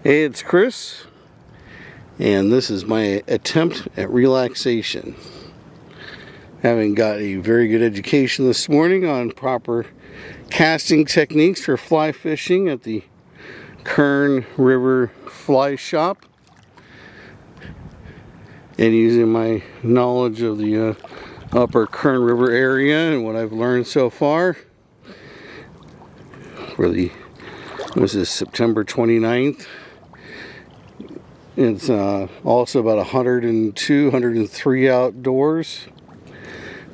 Hey, it's Chris, and this is my attempt at relaxation. Having got a very good education this morning on proper casting techniques for fly fishing at the Kern River Fly Shop, and using my knowledge of the upper Kern River area and what I've learned so far for the, was this September 29th. It's also about 102, 103 outdoors.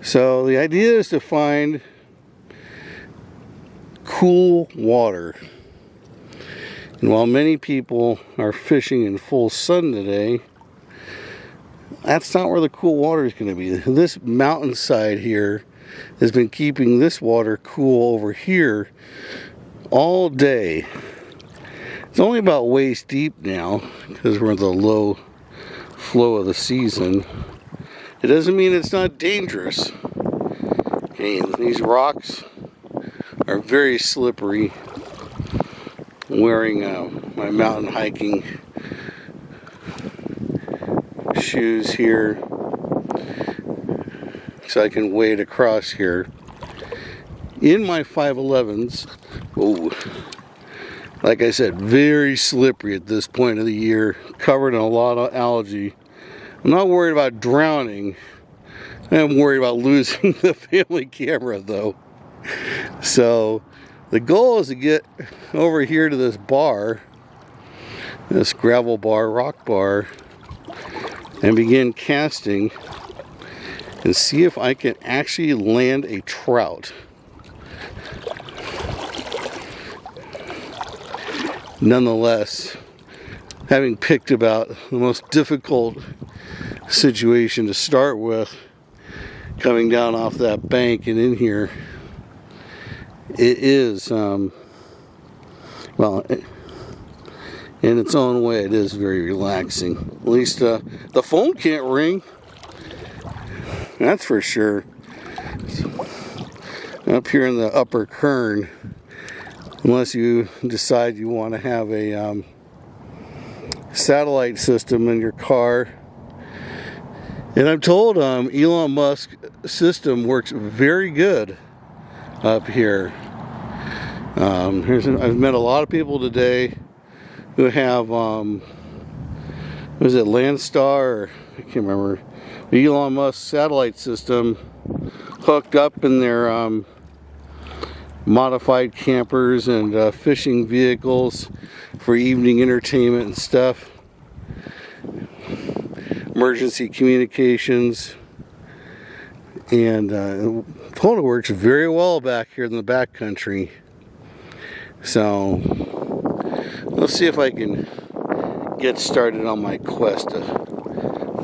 So the idea is to find cool water. And while many people are fishing in full sun today, that's not where the cool water is going to be. This mountainside here has been keeping this water cool over here all day. It's only about waist deep now because we're in the low flow of the season. It doesn't mean it's not dangerous. Okay, these rocks are very slippery. I'm wearing my mountain hiking shoes here so I can wade across here. In my 511s, oh, like I said, very slippery at this point of the year, covered in a lot of algae. I'm not worried about drowning. I'm worried about losing the family camera though. So the goal is to get over here to this bar, this gravel bar, rock bar, and begin casting and see if I can actually land a trout. Nonetheless, having picked about the most difficult situation to start with, coming down off that bank and in here, it is, well, in its own way, it is very relaxing. At least the phone can't ring, that's for sure. Up here in the upper Kern, unless you decide you want to have a satellite system in your car. And I'm told Elon Musk's system works very good up here. I've met a lot of people today who have, was it Landstar, or I can't remember, Elon Musk's satellite system hooked up in their modified campers and fishing vehicles for evening entertainment and stuff. Emergency communications, and total works very well back here in the back country. So let's see if I can get started on my quest to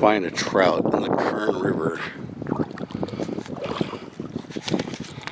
find a trout in the Kern River.